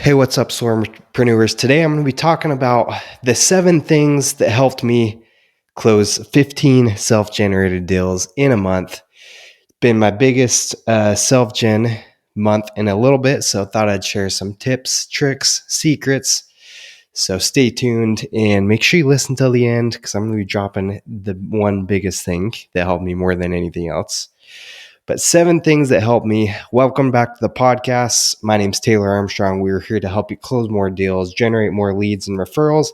Hey, what's up, Solarpreneurs? Today I'm going to be talking about the 7 things that helped me close 15 self-generated deals in a month. Been my biggest self-gen month in a little bit, so thought I'd share some tips, tricks, secrets. So stay tuned and make sure you listen till the end because I'm going to be dropping the one biggest thing that helped me more than anything else. But 7 things that helped me. Welcome back to the podcast. My name's Taylor Armstrong. We're here to help you close more deals, generate more leads and referrals,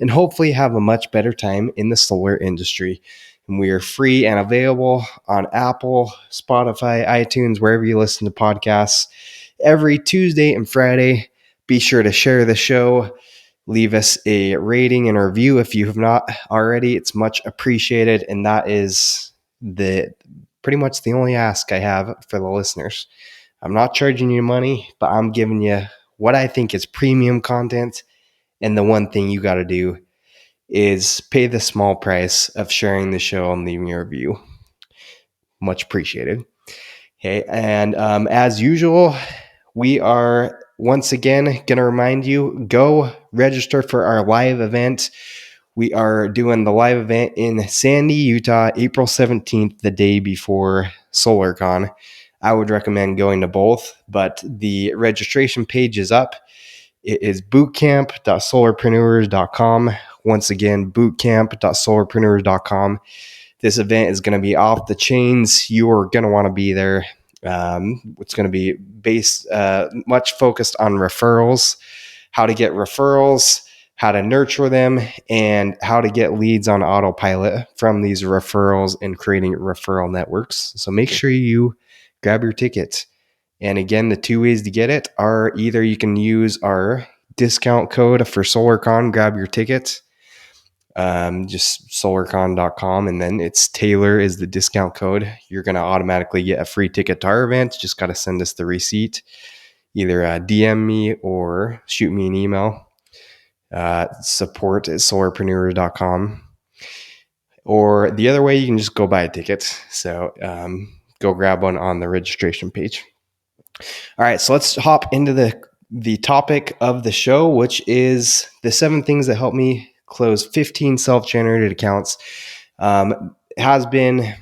and hopefully have a much better time in the solar industry. And we are free and available on Apple, Spotify, iTunes, wherever you listen to podcasts every Tuesday and Friday. Be sure to share the show. Leave us a rating and a review if you have not already. It's much appreciated. And that is the pretty much the only ask I have for the listeners. I'm not charging you money, but I'm giving you what I think is premium content. And the one thing you got to do is pay the small price of sharing the show and leaving a review. Much appreciated. Okay. And as usual, we are once again going to remind you, go register for our live event. We are doing the live event in Sandy, Utah, April 17th, the day before SolarCon. I would recommend going to both, but the registration page is up. It is bootcamp.solarpreneurs.com. Once again, bootcamp.solarpreneurs.com. This event is going to be off the chains. You are going to want to be there. It's going to be based much focused on referrals, how to get referrals, how to nurture them, and how to get leads on autopilot from these referrals and creating referral networks. So make sure you grab your ticket. And again, the 2 ways to get it are either you can use our discount code for SolarCon, grab your ticket, just solarcon.com, and then it's Taylor is the discount code. You're going to automatically get a free ticket to our event. Just got to send us the receipt, either DM me or shoot me an email. Support@solarpreneur.com. Or the other way, you can just go buy a ticket. So go grab one on the registration page. All right, so let's hop into the topic of the show, which is the 7 things that help me close 15 self-generated accounts. Has been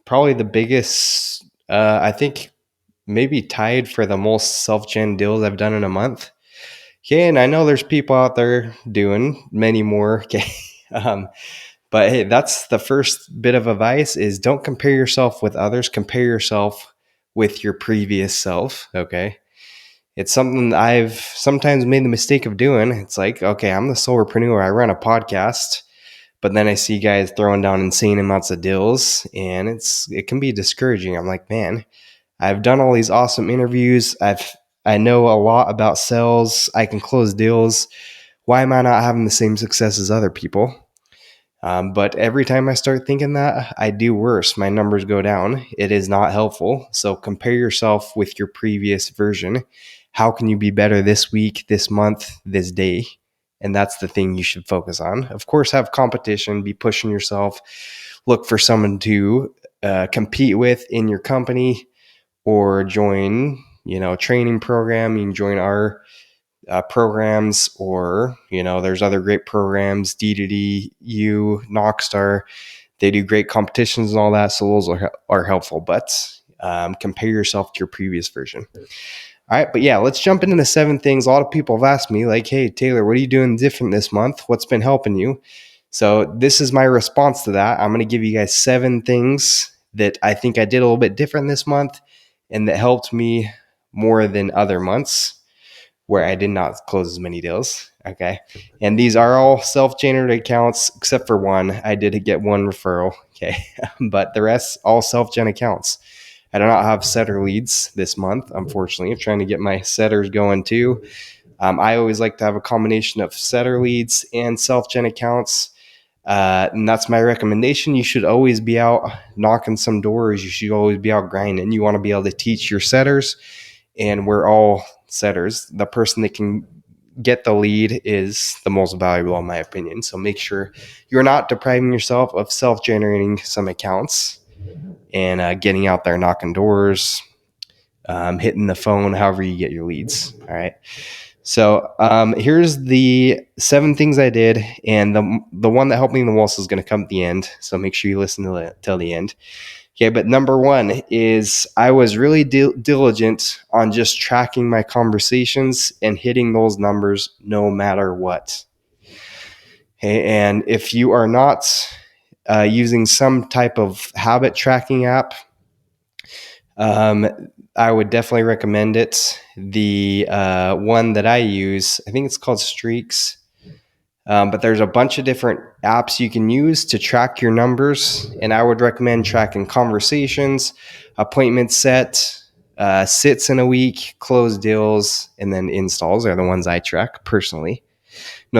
probably the biggest, I think maybe tied for the most self-gen deals I've done in a month. Okay, and I know there's people out there doing many more. Okay, but hey, that's the first bit of advice: is don't compare yourself with others. Compare yourself with your previous self. Okay, it's something I've sometimes made the mistake of doing. It's like, okay, I'm the Solarpreneur. I run a podcast, but then I see guys throwing down insane amounts of deals, and it can be discouraging. I'm like, man, I've done all these awesome interviews. I know a lot about sales. I can close deals. Why am I not having the same success as other people? But every time I start thinking that, I do worse. My numbers go down. It is not helpful. So compare yourself with your previous version. How can you be better this week, this month, this day? And that's the thing you should focus on. Of course, have competition, be pushing yourself, look for someone to compete with in your company, or join, training program. You can join our programs, or, there's other great programs, D2D, Knockstar. They do great competitions and all that. So those are helpful, but compare yourself to your previous version. All right. But yeah, let's jump into the 7 things. A lot of people have asked me, like, hey, Taylor, what are you doing different this month? What's been helping you? So this is my response to that. I'm going to give you guys 7 things that I think I did a little bit different this month and that helped me more than other months where I did not close as many deals. Okay. And these are all self-generated accounts, except for one. I did get one referral. Okay. But the rest, all self-gen accounts. I do not have setter leads this month, unfortunately. I'm trying to get my setters going too. I always like to have a combination of setter leads and self-gen accounts. And that's my recommendation. You should always be out knocking some doors. You should always be out grinding. You want to be able to teach your setters, and we're all setters. The person that can get the lead is the most valuable, in my opinion. So make sure you're not depriving yourself of self-generating some accounts and getting out there, knocking doors, hitting the phone, however you get your leads. All right. So here's the 7 things I did, and the one that helped me the most is going to come at the end. So make sure you listen to it till the end. Okay, but number 1 is I was really diligent on just tracking my conversations and hitting those numbers no matter what. Okay, and if you are not using some type of habit tracking app, I would definitely recommend it. The one that I use, I think it's called Streaks. But there's a bunch of different apps you can use to track your numbers. And I would recommend tracking conversations, appointments set, sits in a week, closed deals, and then installs are the ones I track personally.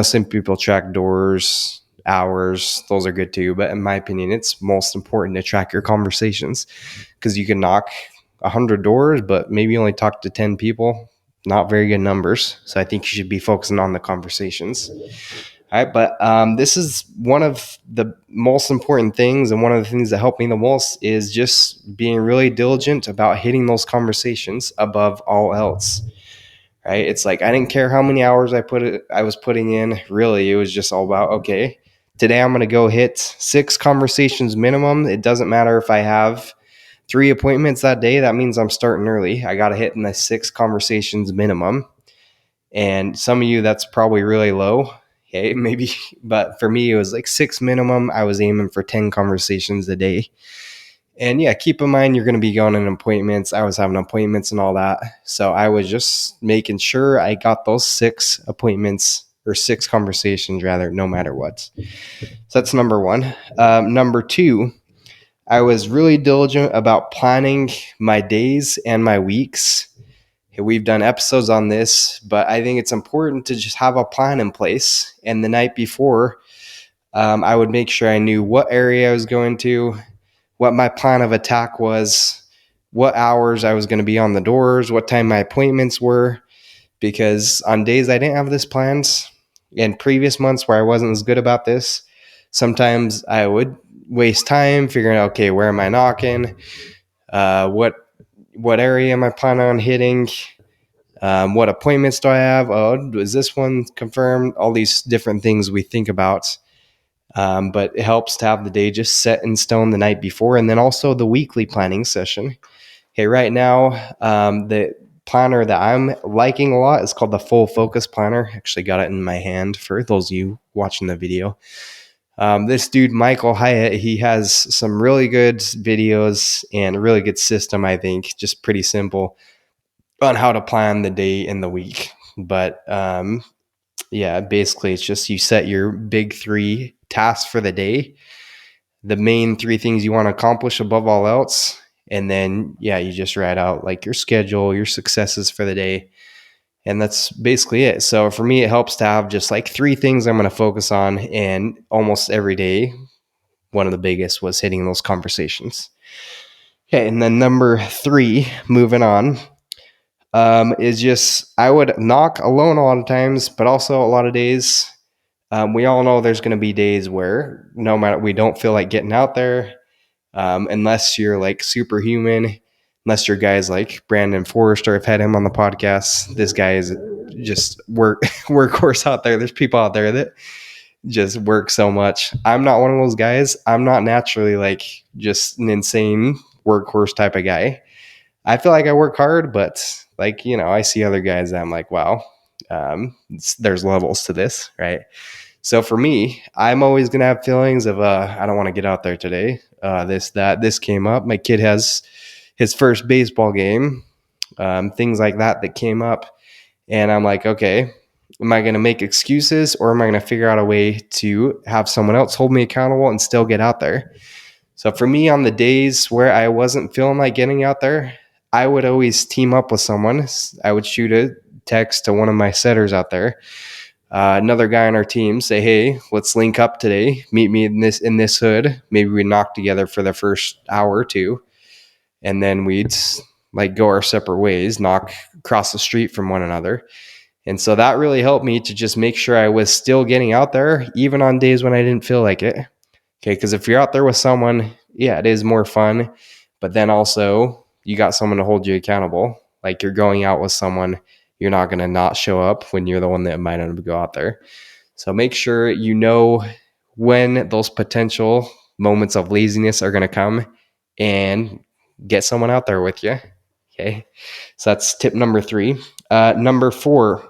Some people track doors, hours. Those are good too. But in my opinion, it's most important to track your conversations because you can knock 100 doors, but maybe only talk to 10 people. Not very good numbers. So I think you should be focusing on the conversations. All right, but this is one of the most important things, and one of the things that helped me the most is just being really diligent about hitting those conversations above all else. Right? It's like I didn't care how many hours I was putting in. Really, it was just all about, okay, today I'm going to go hit 6 conversations minimum. It doesn't matter if I have 3 appointments that day. That means I'm starting early. I got to hit in the 6 conversations minimum. And some of you, that's probably really low. Okay, maybe, but for me, it was like 6 minimum. I was aiming for 10 conversations a day. And yeah, keep in mind, you're going to be going on appointments. I was having appointments and all that. So I was just making sure I got those 6 appointments or 6 conversations rather, no matter what. So that's number 1. Number 2, I was really diligent about planning my days and my weeks. We've done episodes on this, but I think it's important to just have a plan in place. And the night before, I would make sure I knew what area I was going to, what my plan of attack was, what hours I was going to be on the doors, what time my appointments were. Because on days I didn't have this planned, and previous months where I wasn't as good about this, sometimes I would waste time figuring out, okay, where am I knocking? What area am I planning on hitting? What appointments do I have? Oh, is this one confirmed? All these different things we think about. But it helps to have the day just set in stone the night before, and then also the weekly planning session. Okay, right now, the planner that I'm liking a lot is called the Full Focus Planner. Actually got it in my hand for those of you watching the video. This dude, Michael Hyatt, he has some really good videos and a really good system, I think, just pretty simple on how to plan the day and the week. But yeah, basically it's just you set your big 3 tasks for the day, the main 3 things you want to accomplish above all else. And then, yeah, you just write out like your schedule, your successes for the day. And that's basically it. So for me, it helps to have just like 3 things I'm going to focus on. And almost every day, one of the biggest was hitting those conversations. Okay. And then number 3, moving on, is just I would knock alone a lot of times, but also a lot of days. We all know there's going to be days where no matter we don't feel like getting out there, unless you're like superhuman, unless you're guys like Brandon Forrester. I've had him on the podcast. This guy is just workhorse out there. There's people out there that just work so much. I'm not one of those guys. I'm not naturally like just an insane workhorse type of guy. I feel like I work hard, but like, I see other guys that I'm like, wow, there's levels to this, right? So for me, I'm always going to have feelings of, I don't want to get out there today. This came up. My kid has his first baseball game, things like that came up. And I'm like, okay, am I going to make excuses or am I going to figure out a way to have someone else hold me accountable and still get out there? So for me, on the days where I wasn't feeling like getting out there, I would always team up with someone. I would shoot a text to one of my setters out there, another guy on our team, say, hey, let's link up today. Meet me in this hood. Maybe we knock together for the first hour or 2. And then we'd like go our separate ways, knock across the street from one another. And so that really helped me to just make sure I was still getting out there, even on days when I didn't feel like it. Okay, because if you're out there with someone, yeah, it is more fun. But then also you got someone to hold you accountable. Like you're going out with someone you're not going to not show up when you're the one that might not go out there. So make sure you know when those potential moments of laziness are going to come and get someone out there with you. Okay. So that's tip number 3. Number 4,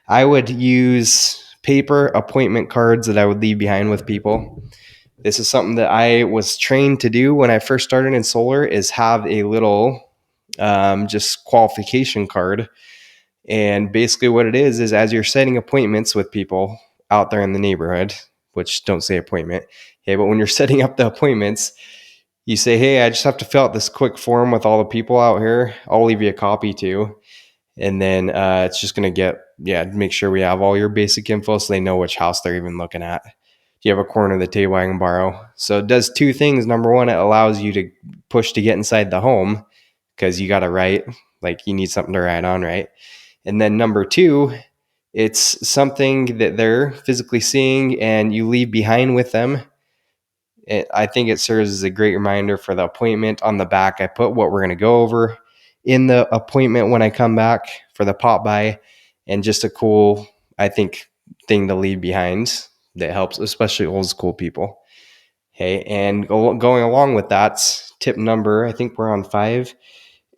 I would use paper appointment cards that I would leave behind with people. This is something that I was trained to do when I first started in solar, is have a little just qualification card. And basically what it is as you're setting appointments with people out there in the neighborhood, which don't say appointment, okay, but when you're setting up the appointments, you say, hey, I just have to fill out this quick form with all the people out here. I'll leave you a copy too. And then it's just going to make sure we have all your basic info so they know which house they're even looking at. Do you have a corner of the table I can borrow? So it does 2 things. Number 1, it allows you to push to get inside the home because you got to write, like you need something to write on, right? And then number 2, it's something that they're physically seeing and you leave behind with them. I think it serves as a great reminder for the appointment. On the back, I put what we're going to go over in the appointment when I come back for the pop by, and just a cool, I think, thing to leave behind that helps, especially old school people. Okay, and going along with that, tip number, I think we're on 5,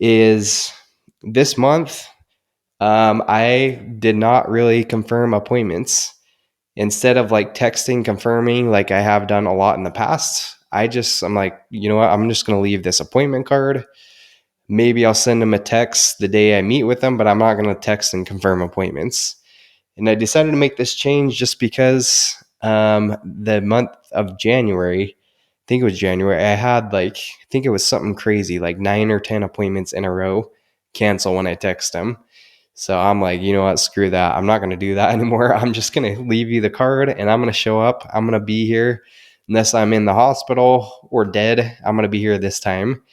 is this month, I did not really confirm appointments. Instead of like texting, confirming like I have done a lot in the past, I'm like, you know what? I'm just going to leave this appointment card. Maybe I'll send them a text the day I meet with them, but I'm not going to text and confirm appointments. And I decided to make this change just because the month of January, I think it was January, I had I think it was something crazy, like 9 or 10 appointments in a row cancel when I text them. So I'm like, you know what, screw that. I'm not going to do that anymore. I'm just going to leave you the card and I'm going to show up. I'm going to be here unless I'm in the hospital or dead. I'm going to be here this time.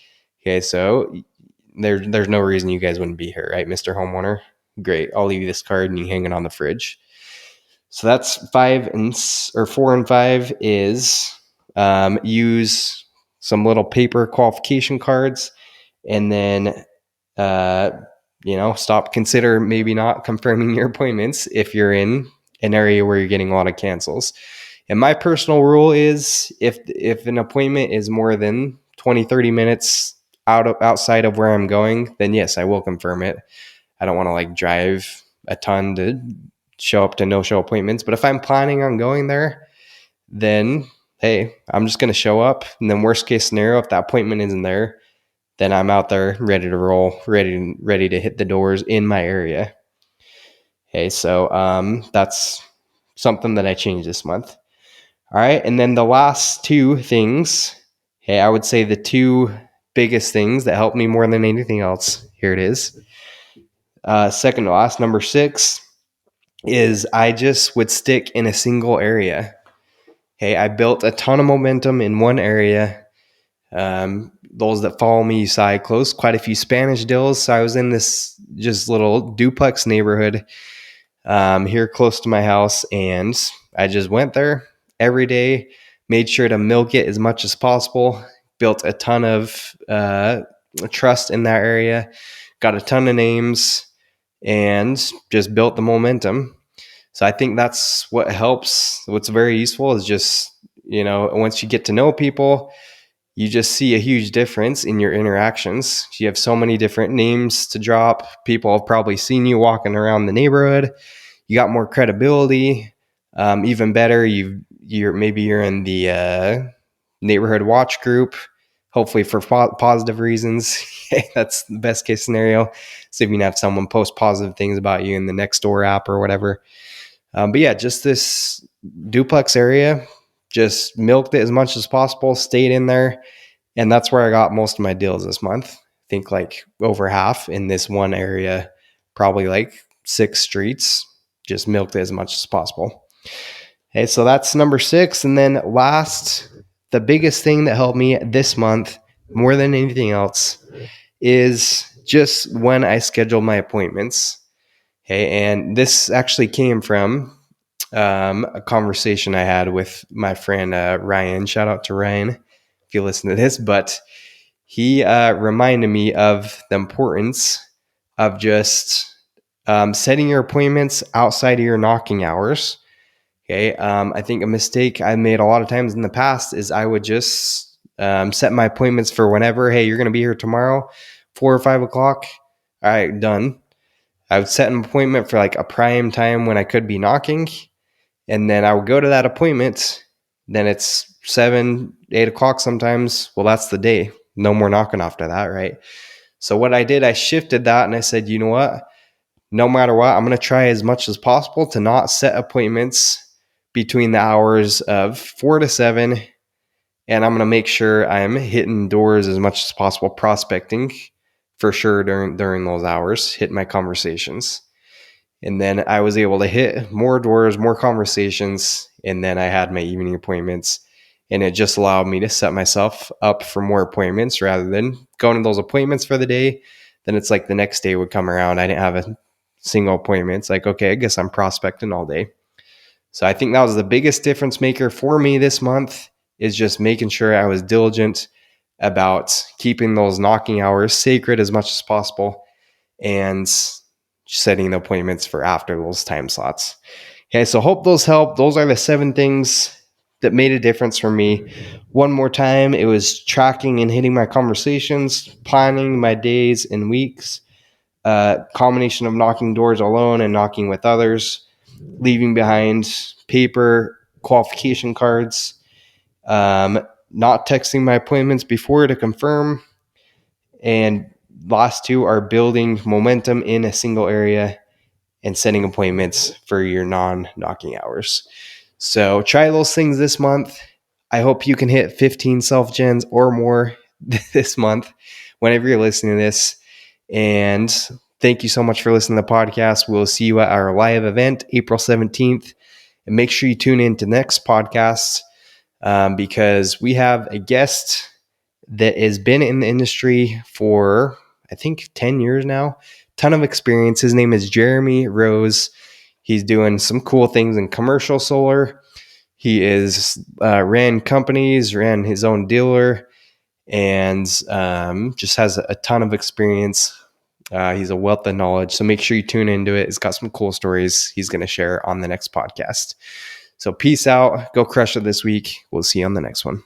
Okay, so there's no reason you guys wouldn't be here, right, Mr. Homeowner? Great. I'll leave you this card and you hang it on the fridge. So that's 4 and 5 is use some little paper qualification cards, and then consider maybe not confirming your appointments if you're in an area where you're getting a lot of cancels. And my personal rule is if an appointment is more than 20-30 minutes outside of where I'm going, then yes, I will confirm it. I don't want to drive a ton to show up to no-show appointments. But if I'm planning on going there, then hey, I'm just going to show up. And then worst case scenario, if that appointment isn't there, then I'm out there ready to roll, ready to hit the doors in my area. Okay, so that's something that I changed this month. All right, and then the last 2 things, I would say the 2 biggest things that helped me more than anything else, here it is. Second to last, number 6, is I just would stick in a single area. I built a ton of momentum in one area. Those that follow me saw I closed quite a few Spanish deals. So I was in this just little duplex neighborhood here close to my house, and I just went there every day, made sure to milk it as much as possible, built a ton of trust in that area, got a ton of names, and just built the momentum. So I think that's what helps. What's very useful is just, once you get to know people, you just see a huge difference in your interactions. You have so many different names to drop. People have probably seen you walking around the neighborhood. You got more credibility. Even better, you're in the neighborhood watch group, hopefully for positive reasons. That's the best case scenario. So if you can have someone post positive things about you in the Nextdoor app or whatever. But yeah, just this duplex area, just milked it as much as possible, stayed in there. And that's where I got most of my deals this month. I think over half in this one area, probably 6 streets, just milked it as much as possible. Okay, so that's number 6. And then last, the biggest thing that helped me this month more than anything else is just when I schedule my appointments. Okay, and this actually came from a conversation I had with my friend Ryan. Shout out to Ryan if you listen to this. But he reminded me of the importance of just Setting your appointments outside of your knocking hours. Okay. I think a mistake I made a lot of times in the past is I would just set my appointments for whenever. Hey, you're going to be here tomorrow, 4 or 5 o'clock. All right, done. I would set an appointment for like a prime time when I could be knocking. And then I would go to that appointment. Then it's 7, 8 o'clock sometimes. Well, that's the day. No more knocking after that, right? So what I did, I shifted that and I said, you know what? No matter what, I'm going to try as much as possible to not set appointments between the hours of 4 to 7. And I'm going to make sure I'm hitting doors as much as possible, prospecting for sure during those hours, hitting my conversations. And then I was able to hit more doors, more conversations. And then I had my evening appointments. And it just allowed me to set myself up for more appointments rather than going to those appointments for the day. Then it's like the next day would come around. I didn't have a single appointment. It's like, okay, I guess I'm prospecting all day. So I think that was the biggest difference maker for me this month, is just making sure I was diligent about keeping those knocking hours sacred as much as possible and setting the appointments for after those time slots. Okay, so hope those help. Those are the 7 things that made a difference for me. One more time, it was tracking and hitting my conversations, planning my days and weeks, combination of knocking doors alone and knocking with others, leaving behind paper qualification cards, not texting my appointments before to confirm, and last 2 are building momentum in a single area and setting appointments for your non-knocking hours. So try those things this month. I hope you can hit 15 self-gens or more this month whenever you're listening to this. And thank you so much for listening to the podcast. We'll see you at our live event, April 17th. And make sure you tune in to next podcast because we have a guest that has been in the industry for, I think, 10 years now. Ton of experience. His name is Jeremy Rose. He's doing some cool things in commercial solar. He is ran companies, ran his own dealer, and just has a ton of experience. He's a wealth of knowledge. So make sure you tune into it. He's got some cool stories he's going to share on the next podcast. So peace out. Go crush it this week. We'll see you on the next one.